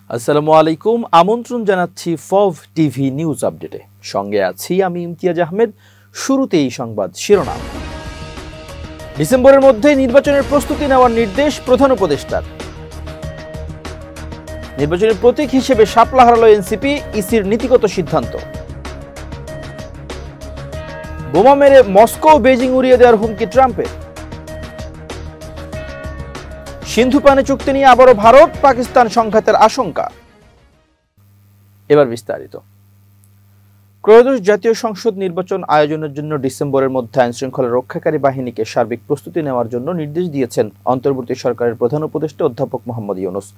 আসসালামু আলাইকুম, আমন্ত্রণ জানাচ্ছি ফভ টিভি নিউজ আপডেটে। সঙ্গে আছি আমি ইমতিয়াজ আহমেদ। শুরুতেই সংবাদ শিরোনাম। ডিসেম্বরের মধ্যে নির্বাচনের প্রস্তুতি নেওয়ার নির্দেশ প্রধান উপদেষ্টার। নির্বাচনের প্রতীক হিসেবে শাপলা হারালো এনসিপি, ইসির নীতিগত সিদ্ধান্ত। বোমা মেরে মস্কো ও বেজিং উড়িয়ে দেওয়ার হুমকি ট্রাম্পের। সিন্ধু পানি চুক্তি নিয়ে আবারও ভারত পাকিস্তান সংঘাতের আশঙ্কা। এবার বিস্তারিত। ত্রয়োদশ জাতীয় সংসদ নির্বাচন আয়োজনের জন্য ডিসেম্বরের মধ্যে আইনশৃঙ্খলা রক্ষাকারী বাহিনীকে সার্বিক প্রস্তুতি নেওয়ার জন্য নির্দেশ দিয়েছেন অন্তর্বর্তী সরকারের প্রধান উপদেষ্টা অধ্যাপক মোহাম্মদ ইউনূস।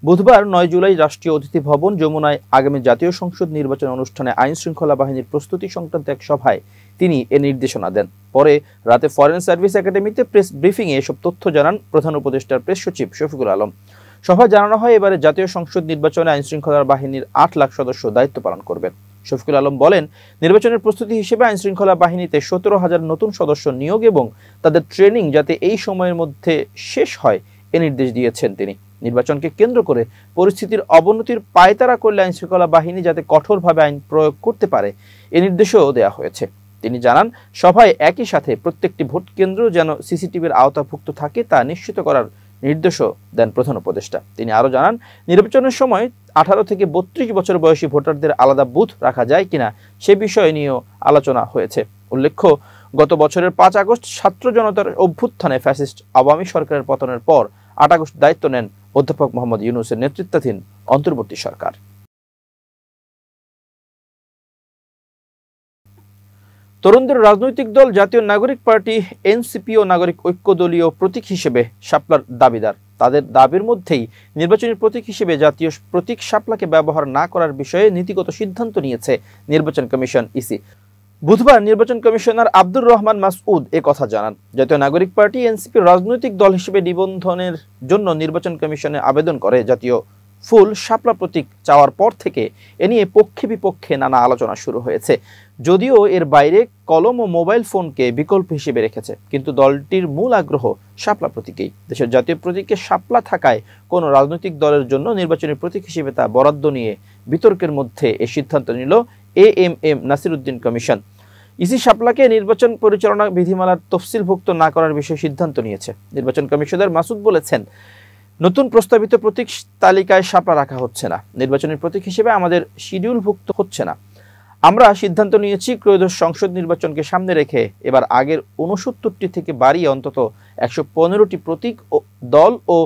বুধবার 9 জুলাই রাষ্ট্রীয় অতিথি ভবন যমুনায় আগামী জাতীয় সংসদ নির্বাচন অনুষ্ঠানে আইনশৃঙ্খলা বাহিনীর প্রস্তুতি সংক্রান্ত এক সভায় তিনি এ নির্দেশনা দেন। পরে রাতে ফরেন সার্ভিস একাডেমিতে প্রেস ব্রিফিংয়ে এসব তথ্য জানান প্রধান উপদেষ্টার প্রেস সচিব শফিকুল আলম। সভায় জানানো হয়, এবারে জাতীয় সংসদ নির্বাচনে আইনশৃঙ্খলা বাহিনীর 8 লাখ সদস্য দায়িত্ব পালন করবেন। শফিকুল আলম বলেন, নির্বাচনের প্রস্তুতি হিসেবে আইনশৃঙ্খলা বাহিনীতে 17,000 নতুন সদস্য নিয়োগ এবং তাদের ট্রেনিং যাতে এই সময়ের মধ্যে শেষ হয় এ নির্দেশ দিয়েছেন তিনি। নির্বাচনকে কেন্দ্র করে পরিস্থিতির অবনতির পায়তারা করলে আইনশৃঙ্খলা বাহিনী যাতে কঠোরভাবে আইন প্রয়োগ করতে পারে এ নির্দেশও দেওয়া হয়েছে। তিনি জানান, সভায় একই সাথে প্রত্যেকটি ভোট কেন্দ্র যেন সিসিটিভির আওতাভুক্ত থাকে তা নিশ্চিত করার নির্দেশও দেন প্রধান উপদেষ্টা। তিনি আরও জানান, নির্বাচনের সময় 18 থেকে 32 বছর বয়সী ভোটারদের আলাদা বুথ রাখা যায় কিনা সে বিষয়ে নিয়েও আলোচনা হয়েছে। উল্লেখ্য, গত বছরের 5 আগস্ট ছাত্র জনতার অভ্যুত্থানে ফ্যাসিস্ট আওয়ামী সরকারের পতনের পর 8 আগস্ট দায়িত্ব নেন অধ্যাপক মোহাম্মদ ইউনূসের নেতৃত্বাধীন অন্তর্বর্তী সরকার। তরুণদের রাজনৈতিক দল জাতীয় নাগরিক পার্টি এনসিপি ও নাগরিক ঐক্য দলীয় প্রতীক হিসেবে শাপলার দাবিদার। তাদের দাবির মধ্যেই নির্বাচনী প্রতীক হিসেবে জাতীয় প্রতীক শাপলাকে ব্যবহার না করার বিষয়ে নীতিগত সিদ্ধান্ত নিয়েছে নির্বাচন কমিশন ইসি। বুধবার নির্বাচন কমিশনার আব্দুর রহমান মাসউদ এ কথা জানান। জাতীয় নাগরিক পার্টি এনসিপি রাজনৈতিক দল হিসেবে নিবন্ধনের জন্য নির্বাচন কমিশনে আবেদন করে। জাতীয় ফুল শাপলা প্রতীক চাওয়ার পর থেকে এ নিয়ে পক্ষে বিপক্ষে নানা আলোচনা শুরু হয়েছে। যদিও এর বাইরে কলম ও মোবাইল ফোনকে বিকল্প হিসেবে রেখেছে, কিন্তু দলটির মূল আগ্রহ শাপলা প্রতীকেই। দেশের জাতীয় প্রতীকে শাপলা থাকায় কোনো রাজনৈতিক দলের জন্য নির্বাচনী প্রতীক হিসেবে তা বরাদ্দ নিয়ে বিতর্কের মধ্যে এ সিদ্ধান্ত নিল এএমএম নাসিরউদ্দিন কমিশন। ইসি শাপলাকে নির্বাচন পরিচালনা বিধিমালার তফসিলভুক্ত না করার বিষয়ে সিদ্ধান্ত নিয়েছে। নির্বাচন কমিশনার মাসুদ বলেছেন, নতুন প্রস্তাবিত প্রতীক তালিকায় শাপলা রাখা হচ্ছে না, নির্বাচনের প্রতীক হিসেবে আমাদের শিডিউলভুক্ত হচ্ছে না। আমরা সিদ্ধান্ত নিয়েছি ত্রয়োদশ সংসদ নির্বাচনকে সামনে রেখে এবার আগের 69টি থেকে বাড়িয়ে অন্তত 115টি প্রতীক ও দল ও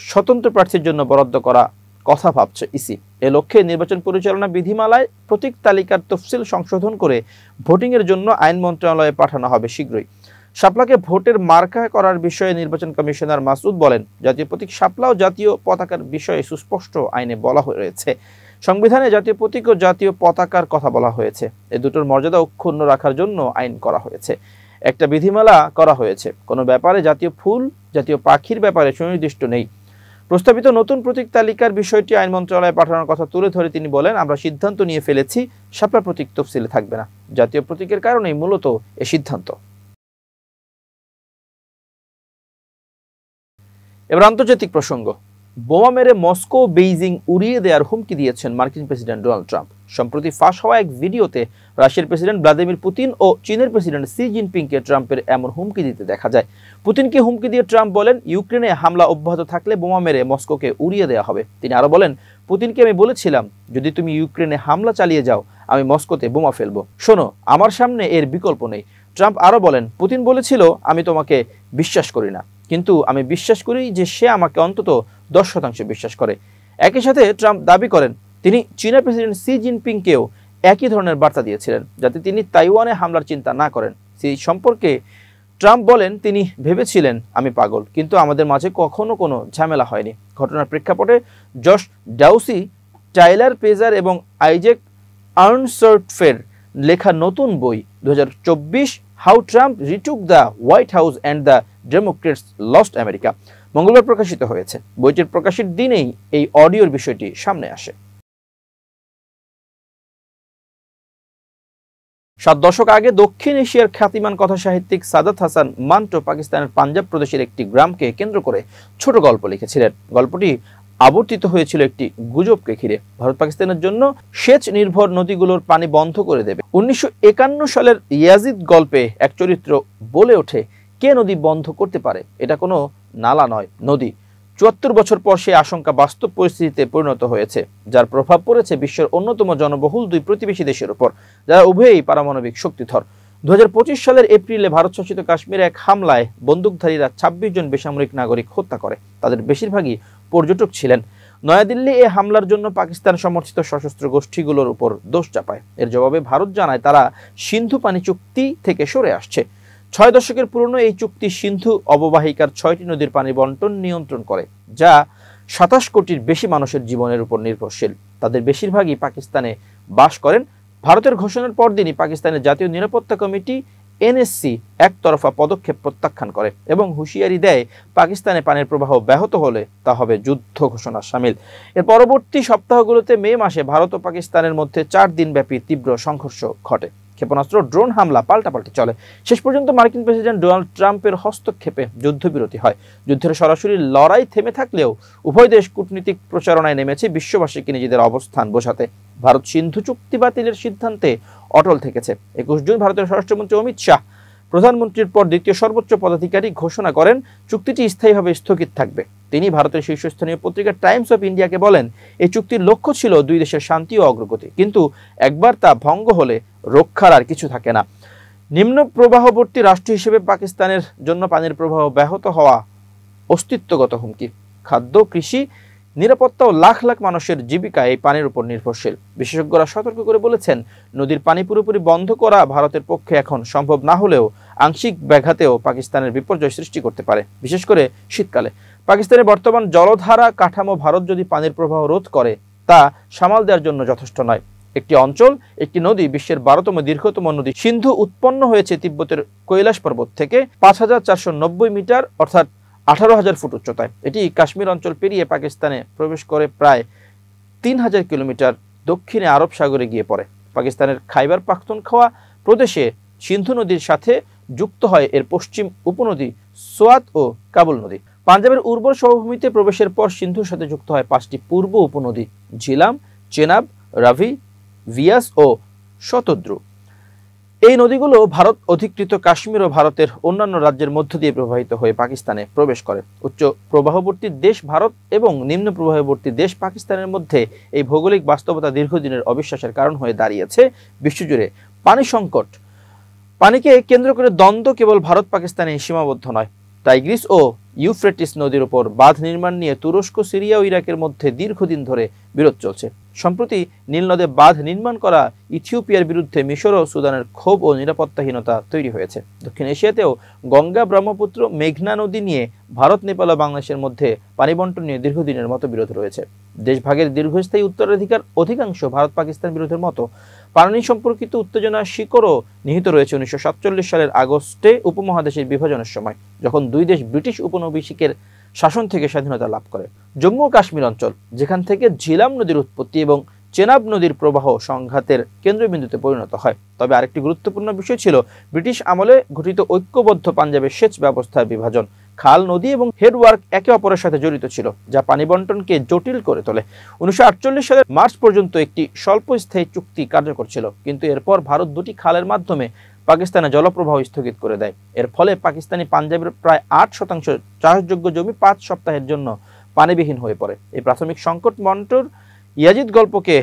স্বতন্ত্র প্রার্থীর জন্য বরাদ্দ করা কথা ভাবছে ইসি। এ লক্ষ্যে নির্বাচন পরিচালনা বিধিমালায় প্রতীক তালিকার তফসিল সংশোধন করে ভোটিংয়ের জন্য আইন মন্ত্রণালয়ে পাঠানো হবে শীঘ্রই। শাপলাকে ভোটের মার্কা করার বিষয়ে নির্বাচন কমিশনার মাসুদ বলেন, জাতীয় প্রতীক শাপলা ও জাতীয় পতাকার বিষয়ে সুস্পষ্ট আইনে বলা হয়েছে। সংবিধানে জাতীয় প্রতীক ও জাতীয় পতাকার কথা বলা হয়েছে। এ দুটোর মর্যাদা অক্ষুণ্ণ রাখার জন্য আইন করা হয়েছে, একটা বিধিমালা করা হয়েছে। কোনো ব্যাপারে জাতীয় ফুল, জাতীয় পাখির ব্যাপারে সুনির্দিষ্ট নেই। প্রস্তাবিত নতুন প্রতীক তালিকার বিষয়টি আইন মন্ত্রণালয়ে পাঠানোর কথা তুলে ধরে তিনি বলেন, আমরা সিদ্ধান্ত নিয়ে ফেলেছি শাপলা প্রতীক তফসিলে থাকবে না। জাতীয় প্রতীকের কারণেই মূলত এ সিদ্ধান্ত। এবার আন্তর্জাতিক প্রসঙ্গ। বোমা মেরে মস্কো বেইজিং উড়িয়ে দেওয়ার হুমকি দিয়েছেন মার্কিন প্রেসিডেন্ট ডোনাল্ড ট্রাম্প। সম্প্রতি ফাঁস হওয়া এক ভিডিওতে রাশিয়ার প্রেসিডেন্ট ভ্লাদিমির পুতিন ও চীনের প্রেসিডেন্ট শি জিনপিংকে ট্রাম্পের এমন হুমকি দিতে দেখা যায়। পুতিনকে হুমকি দিয়ে ট্রাম্প বলেন, ইউক্রেনে হামলা অব্যাহত থাকলে বোমা মেরে মস্কোকে উড়িয়ে দেওয়া হবে। তিনি আরো বলেন, পুতিনকে আমি বলেছিলাম, যদি তুমি ইউক্রেনে হামলা চালিয়ে যাও আমি মস্কোতে বোমা ফেলবো, শোনো আমার সামনে এর বিকল্প নেই। ট্রাম্প আরো বলেন, পুতিন বলেছিল আমি তোমাকে বিশ্বাস করি না, কিন্তু আমি বিশ্বাস করি যে সে আমাকে অন্তত 10% বিশ্বাস করে। একই সাথে ট্রাম্প দাবি করেন, তিনি চীনের প্রেসিডেন্ট শি জিনপিংকেও একই ধরনের বার্তা দিয়েছিলেন যাতে তিনি তাইওয়ানে হামলার চিন্তা না করেন। সেই সম্পর্কে ট্রাম্প বলেন, তিনি ভেবেছিলেন আমি পাগল, কিন্তু আমাদের মাঝে কখনো কোনো ঝামেলা হয়নি। ঘটনার প্রেক্ষাপটে জশ ডাউসি, টাইলার পেজার এবং আইজ্যাক আর্নসার্টফের লেখা নতুন বই 2024 how Trump retook the White House and the Democrats lost America মঙ্গলবার প্রকাশিত হয়েছে। বইটির প্রকাশের দিনেই এই অডিওর বিষয়টি সামনে আসে। 7 দশক আগে দক্ষিণ এশিয়ার খ্যাতিমান কথা সাহিত্যিক সাদাত হাসান মান্টো পাকিস্তানের পাঞ্জাব প্রদেশের একটি গ্রামকে কেন্দ্র করে ছোট গল্প লিখেছিলেন। গল্পটি আবর্তিত হয়েছিল একটি গুজবকে ঘিরে। ভারত পাকিস্তানের জন্য সেচ নির্ভর নদীগুলোর পানি বন্ধ করে দেবে। 1951 সালের ইয়াজিদ গল্পে এক চরিত্র বলে ওঠে, কে নদী বন্ধ করতে পারে? এটা কোনো নালা নয়, নদী। ৭৪ বছর পর সেই আশঙ্কা বাস্তব পরিস্থিতিতে পরিণত হয়েছে, যার প্রভাব পড়েছে বিশ্বের অন্যতম জনবহুল দুই প্রতিবেশী দেশের উপর, যারা উভয়ই পারমাণবিক শক্তিধর। 2025 সালের এপ্রিলে ভারত শাসিত কাশ্মীরে এক হামলায় বন্দুকধারীরা 26 জন বেসামরিক নাগরিক হত্যা করে। তাদের বেশিরভাগই পর্যটক ছিলেন। নয়াদিল্লি এই হামলার জন্য পাকিস্তান সমর্থিত সশস্ত্র গোষ্ঠীগুলোর উপর দোষ চাপায়। এর জবাবে ভারত জানায় তারা সিন্ধু পানি চুক্তি থেকে সরে আসছে। 6 দশকের পুরনো এই চুক্তি সিন্ধু অববাহিকার 6টি নদীর পানি বন্টন নিয়ন্ত্রণ করে, যা 27 কোটির বেশি মানুষের জীবনের উপর নির্ভরশীল। তাদের বেশিরভাগই পাকিস্তানে বাস করেন। ভারতের ঘোষণার পরদিনই পাকিস্তানের জাতীয় নিরাপত্তা কমিটি এনএসসি একতরফা পদক্ষেপ প্রত্যাখ্যান করে এবং হুঁশিয়ারি দেয়, পাকিস্তানে পানির প্রবাহ ব্যাহত হলে তা হবে যুদ্ধ ঘোষণা শামিল। এর পরবর্তী সপ্তাহগুলোতে মে মাসে ভারত ও পাকিস্তানের মধ্যে 4 দিনব্যাপী তীব্র সংঘর্ষ ঘটে। ক্ষেপণাস্ত্র, ড্রোন হামলা পাল্টাপাল্টি চলে। শেষ পর্যন্ত মার্কিন প্রেসিডেন্ট ডোনাল্ড ট্রাম্পের হস্তক্ষেপে যুদ্ধবিরতি হয়। যুদ্ধের সরাসরি লড়াই থেমে থাকলেও উভয় দেশ কূটনীতিক প্রচারণায় নেমেছে বিশ্ববাসীকে নিজেদের অবস্থান বোঝাতে। ভারত সিন্ধু চুক্তি বাতিলের সিদ্ধান্তে অটল থেকেছে। 21 জুন ভারতের স্বরাষ্ট্রমন্ত্রী অমিত শাহ প্রধানমন্ত্রীর পর দ্বিতীয় সর্বোচ্চ পদাধিকারী ঘোষণা করেন চুক্তিটি স্থায়ীভাবে স্থগিত থাকবে। তিনি ভারতের শীর্ষস্থানীয় পত্রিকা টাইমস অফ ইন্ডিয়াকে বলেন, এই চুক্তির লক্ষ্য ছিল দুই দেশের শান্তি ও অগ্রগতি, কিন্তু একবার তা ভঙ্গ হলে রক্ষার আর কিছু থাকে না। নিম্ন প্রবাহবর্তী রাষ্ট্র হিসেবে পাকিস্তানের জন্য পানির প্রবাহ ব্যাহত হওয়া অস্তিত্বগত হুমকি। খাদ্য, কৃষি, নিরাপত্তা ও লাখ লাখ মানুষের জীবিকা এই পানির উপর নির্ভরশীল। বিশেষজ্ঞরা সতর্ক করে বলেছেন, নদীর পানি পুরোপুরি বন্ধ করা ভারতের পক্ষে এখন সম্ভব না হলেও আংশিক ব্যাঘাতেও পাকিস্তানের বিপর্যয় সৃষ্টি করতে পারে, বিশেষ করে শীতকালে। পাকিস্তানের বর্তমান জলধারা কাঠামো ভারত যদি পানির প্রবাহ রোধ করে, তা সামাল দেওয়ার জন্য যথেষ্ট নয়। একটি অঞ্চল, একটি নদী, বিশ্বের 12তম দীর্ঘতম নদী সিন্ধু উৎপন্ন হয়েছে তিব্বতের কৈলাস পর্বত থেকে 5490 মিটার অর্থাৎ 18,000 ফুট উচ্চতায়। এটি কাশ্মীর অঞ্চল পেরিয়ে পাকিস্তানে প্রবেশ করে প্রায় 3000 কিলোমিটার দক্ষিণে আরব সাগরে গিয়ে পড়ে। পাকিস্তানের খাইবার পাখতুনখোয়া প্রদেশে সিন্ধু নদীর সাথে যুক্ত হয় এর পশ্চিম উপনদী সোয়াত ও কাবুল নদী। পাঞ্জাবের উর্বর সমভূমিতে প্রবেশের পর সিন্ধুর সাথে যুক্ত হয় 5টি পূর্ব উপনদী, ঝিলাম, চেনাব, রাভি, ভিয়াস ও শতদ্রু। এই নদীগুলো ভারত অধিকৃত কাশ্মীর ও ভারতের অন্যান্য রাজ্যের মধ্য দিয়ে প্রবাহিত হয়ে পাকিস্তানে প্রবেশ করে। উচ্চ প্রবাহবর্তী দেশ ভারত এবং নিম্ন প্রবাহবর্তী দেশ পাকিস্তানের মধ্যে এই ভৌগোলিক বাস্তবতা দীর্ঘদিনের অবিশ্বাসের কারণ হয়ে দাঁড়িয়েছে। বিশ্বজুড়ে পানি সংকট, পানিকে কেন্দ্র করে দ্বন্দ্ব কেবল ভারত পাকিস্তানে সীমাবদ্ধ নয়। টাইগ্রিস ও ইউফ্রেটিস নদীর উপর বাঁধ নির্মাণ নিয়ে তুরস্ক, সিরিয়া ও ইরাকের মধ্যে দীর্ঘদিন ধরে বিরোধ চলছে। সম্প্রতি নীলনদে বাঁধ নির্মাণ করা ইথিওপিয়ার বিরুদ্ধে মিশর ও সুদানের ক্ষোভ ও নিরাপত্তাহীনতা তৈরি হয়েছে। দক্ষিণ এশিয়াতেও গঙ্গা, ব্রহ্মপুত্র, মেঘনা নদী নিয়ে ভারত, নেপাল ও বাংলাদেশের মধ্যে পানি বন্টন নিয়ে দীর্ঘদিনের মতো বিরোধ রয়েছে। দেশভাগের দীর্ঘস্থায়ী উত্তরাধিকার অধিকাংশ ভারত পাকিস্তান বিরোধের মতো পানি সম্পর্কিত উত্তেজনার শিকড়ও নিহিত রয়েছে 1947 সালের আগস্টে উপমহাদেশের বিভাজনের সময়, যখন দুই দেশ ব্রিটিশ উপনিবেশিকের শাসন থেকে স্বাধীনতা লাভ করে। জম্মু ও কাশ্মীর অঞ্চল, যেখান থেকে ঝিলাম নদীর উৎপত্তি এবং চেনাব নদীর প্রবাহ, সংঘাতের কেন্দ্রবিন্দুতে পরিণত হয়। তবে আরেকটি গুরুত্বপূর্ণ বিষয় ছিল ব্রিটিশ আমলে গঠিত ঐক্যবদ্ধ পাঞ্জাবের সেচ ব্যবস্থার বিভাজন। খাল, নদী এবং হেডওয়ার্ক একে অপরের সাথে জড়িত ছিল, যা পানি বন্টনকে জটিল করে তোলে। 1948 সালের মার্চ পর্যন্ত একটি স্বল্পস্থায়ী চুক্তি কার্যকর ছিল, কিন্তু এরপর ভারত দুটি খালের মাধ্যমে পাকিস্তানে জলপ্রবাহ স্থগিত করে দেয়। এর ফলে পাকিস্তানি পাঞ্জাবের প্রায় 8% চাষযোগ্য জমি 5 সপ্তাহের জন্য পানিবিহীন হয়ে পড়ে। এই প্রাথমিক সংকট মন্টুর ইয়াজিদ গল্পকে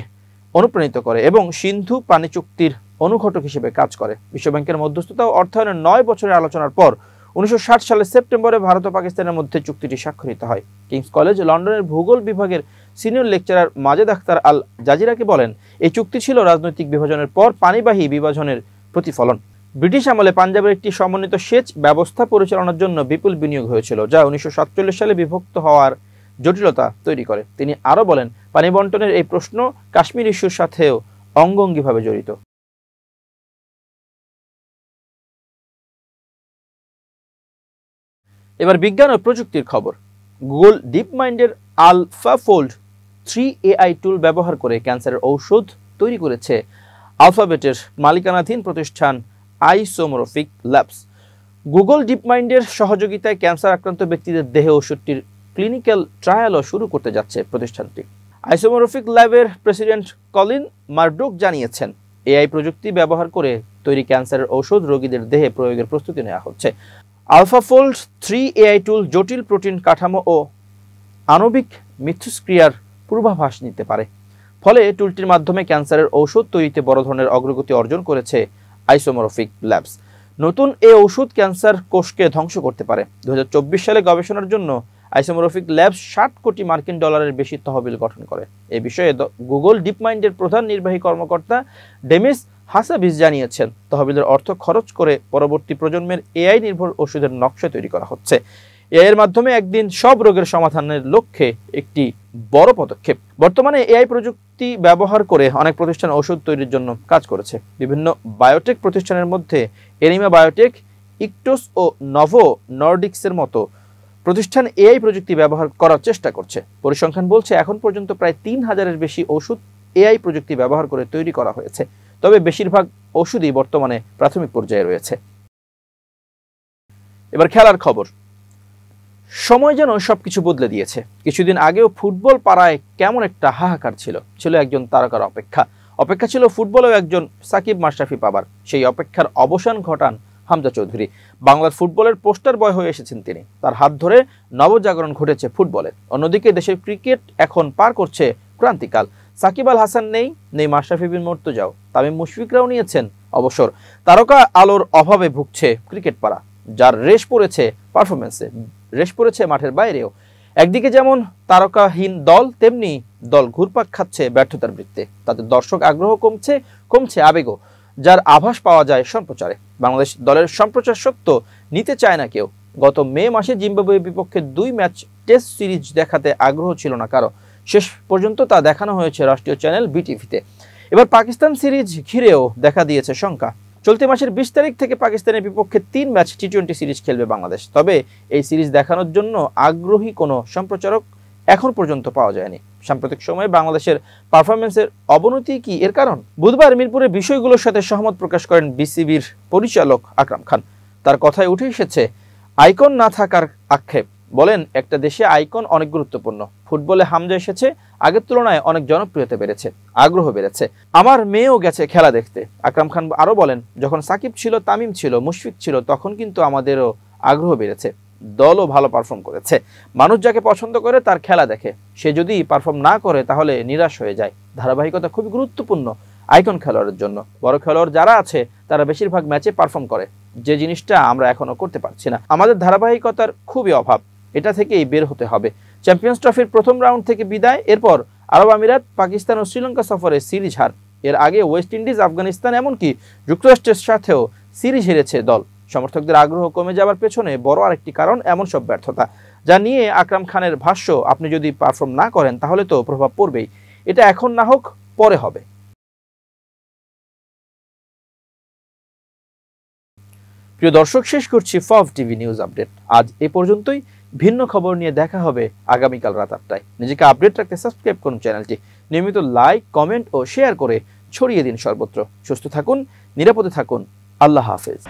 অনুপ্রাণিত করে এবং সিন্ধু পানি চুক্তির অনুঘটক হিসেবে কাজ করে। বিশ্বব্যাংকের মধ্যস্থতা ও অর্থায়নের 9 বছরের আলোচনার পর 1960 সালের সেপ্টেম্বরে ভারত ও পাকিস্তানের মধ্যে চুক্তিটি স্বাক্ষরিত হয়। কিংস কলেজ লন্ডনের ভূগোল বিভাগের সিনিয়র লেকচারার মাজেদ আখতার আল জাজিরাকে বলেন, এই চুক্তি ছিল রাজনৈতিক বিভাজনের পর পানিবাহী বিভাজনের প্রতিফলন। ব্রিটিশ আমলে পাঞ্জাবের একটি সমন্বিত সেচ ব্যবস্থা পরিচালনার জন্য বিপুল বিনিয়োগ হয়েছিল, যা 1947 সালে বিভক্ত হওয়ার জটিলতা তৈরি করে। তিনি আরও বলেন, পানি বন্টনের এই প্রশ্ন কাশ্মীর ইস্যুর সাথেও অঙ্গাঙ্গিভাবে জড়িত। এবার বিজ্ঞান ও প্রযুক্তির খবর। গুগল ডিপ মাইন্ডের আলফাফোল্ড 3 AI টুল ব্যবহার করে ক্যান্সারের ঔষধ তৈরি করেছে আলফাবেটের মালিকানাধীন প্রতিষ্ঠান আইসোমরফিক ল্যাবস। গুগল ডিপ মাইন্ডের সহযোগিতায় ক্যান্সার আক্রান্ত ব্যক্তিদের দেহে ওষুধটির ক্লিনিক্যাল ট্রায়ালও শুরু করতে যাচ্ছে প্রতিষ্ঠানটি। আইসোমরফিক ল্যাবের প্রেসিডেন্ট কলিন মারডোক জানিয়েছেন, এআই প্রযুক্তি ব্যবহার করে তৈরি ক্যান্সারের ঔষধ রোগীদের দেহে প্রয়োগের প্রস্তুতি নেওয়া হচ্ছে। আলফাফোল্ড 3 এআই টুল জটিল প্রোটিন কাঠামো ও আণবিক মিথস্ক্রিয়ার পূর্বাভাস নিতে পারে। ফলে টুলটির মাধ্যমে ক্যান্সারের ঔষধ তৈরিতে বড় ধরনের অগ্রগতি অর্জন করেছে আইসোমরফিক ল্যাবস। নতুন এই ঔষধ ক্যান্সার কোষকে ধ্বংস করতে পারে। 2024 সালে গবেষণার জন্য আইসোমরফিক ল্যাবস $60 কোটি বেশি তহবিল গঠন করে। এ বিষয়ে গুগল ডিপমাইন্ডের প্রধান নির্বাহী কর্মকর্তা ডেমিস হাসাবিস জানিয়েছেন, তহবিলের অর্থ খরচ করে পরবর্তী প্রজন্মের এআই নির্ভর ওষুধের নকশা তৈরি করা হচ্ছে। এআই এর মাধ্যমে একদিন সব রোগের সমাধানের লক্ষ্যে একটি বড় পদক্ষেপ। বর্তমানে এআই প্রযুক্তি ব্যবহার করে অনেক প্রতিষ্ঠান ওষুধ তৈরির জন্য কাজ করেছে। বিভিন্ন বায়োটেক প্রতিষ্ঠানের মধ্যে এনিমা বায়োটেক, ইকটোস ও নভো নর্ডিক্সের মতো প্রতিষ্ঠান এআই প্রযুক্তি ব্যবহার করার চেষ্টা করছে। পরিসংখ্যান বলছে এখন পর্যন্ত প্রায় 3000-এর বেশি ওষুধ এআই প্রযুক্তি ব্যবহার করে তৈরি করা হয়েছে। তবে বেশিরভাগ ওষুধই বর্তমানে প্রাথমিক পর্যায়ে রয়েছে। এবার খেলার খবর। সময় যেন সবকিছু বদলে দিয়েছে। কিছুদিন আগেও ফুটবল পাড়ায় কেমন একটা হাহাকার ছিল একজন তারকার অপেক্ষা ছিল ফুটবলেও একজন সাকিব মাশরাফি পাবার। সেই অপেক্ষার অবসান ঘটান হামজা চৌধুরী। বাংলার ফুটবলের পোস্টার বয় হয়ে এসেছেন তিনি। তার হাত ধরে নবজাগরণ ঘটেছে ফুটবলের। অন্যদিকে দেশের ক্রিকেট এখন পার করছে ক্রান্তিকাল। সাকিব আল হাসান নেই মাশরাফি বিন মুর্তজাও, তামিম মুশফিকরাও নিয়েছেন অবসর। তারকা আলোর অভাবে ভুগছে ক্রিকেট পাড়া, যার রেশ পড়েছে পারফরমেন্সে, রেশ পড়েছে মাঠের বাইরেও। একদিকে যেমন তারকাহীন দল, তেমনি দল ঘুরপাক খাচ্ছে ব্যর্থতার বৃত্তে। তাদের দর্শক আগ্রহ কমছে আবেগও, যার আভাস পাওয়া যায় সম্প্রচারে। বাংলাদেশ দলের সম্প্রচার সত্য নিতে চায় না কেউ। গত মে মাসে জিম্বাবুয়ের বিপক্ষে 2 ম্যাচ টেস্ট সিরিজ দেখাতে আগ্রহ ছিল না কারো। শেষ পর্যন্ত তা দেখানো হয়েছে রাষ্ট্রীয় চ্যানেল বিটিভিতে। এবার পাকিস্তান সিরিজ ঘিরেও দেখা দিয়েছে শঙ্কা। চলতি মাসের 20 তারিখ থেকে পাকিস্তানের বিপক্ষে 3 ম্যাচ টি-20 সিরিজ খেলবে বাংলাদেশ। তবে এই সিরিজ দেখানোর জন্য আগ্রহী কোনো সম্প্রচারক এখন পর্যন্ত পাওয়া যায়নি। সাম্প্রতিক সময়ে বাংলাদেশের পারফরমেন্সের অবনতি কি এর কারণ? বুধবার মিরপুরে বিষয়গুলোর সাথে সহমত প্রকাশ করেন বিসিবির পরিচালক আকরাম খান। তার কথায় উঠে এসেছে আইকন না থাকার আক্ষেপ। বলেন, একটা দেশে আইকন অনেক গুরুত্বপূর্ণ। ফুটবলে হামজা এসেছে, আগের তুলনায় অনেক জনপ্রিয়তা বেড়েছে, আগ্রহ বেড়েছে। আমার মেয়েও গেছে খেলা দেখতে। আকরাম খান আরো বলেন, যখন সাকিব ছিল, তামিম ছিল, মুশফিক ছিল, তখন কিন্তু আমাদেরও আগ্রহ বেড়েছে। দলও ভালো পারফর্ম করেছে। মানুষ যাকে পছন্দ করে তার খেলা দেখে। সে যদি পারফর্ম না করে তাহলে নিরাশ হয়ে যায়। ধারাবাহিকতা খুবই গুরুত্বপূর্ণ আইকন খেলোয়াড়ের জন্য। বড় খেলোয়াড় যারা আছে তারা বেশিরভাগ ম্যাচে পারফর্ম করে, যে জিনিসটা আমরা এখনো করতে পারছি না। আমাদের ধারাবাহিকতার খুবই অভাব, এটা থেকেই বের হতে হবে। চ্যাম্পিয়ন্স ট্রফির প্রথম রাউন্ড থেকে বিদায়, এরপর আরব আমিরাত, পাকিস্তান ও শ্রীলঙ্কা সফরে সিরিজ হার। এর আগে ওয়েস্ট ইন্ডিজ, আফগানিস্তান, এমনকি যুক্তরাষ্ট্রের সাথেও সিরিজ হেরেছে দল। সমর্থকদের আগ্রহ কমে যাবার পেছনে বড় আরেকটি কারণ এমন সব ব্যর্থতা, যা নিয়ে আকরাম খানের ভাষ্য, আপনি যদি পারফর্ম না করেন তাহলে তো প্রভাব পড়বেই। এটা এখন না হোক, পরে হবে। প্রিয় দর্শক, শেষ করছি ফভ টিভি নিউজ আপডেট। আজ এ পর্যন্তই। ভিন্ন খবর নিয়ে দেখা হবে আগামীকাল রাত 8টায়। নিজেকে আপডেট রাখতে সাবস্ক্রাইব করুন চ্যানেলটি। নিয়মিত লাইক, কমেন্ট ও শেয়ার করে ছড়িয়ে দিন সর্বত্র। সুস্থ থাকুন, নিরাপদে থাকুন। আল্লাহ হাফেজ।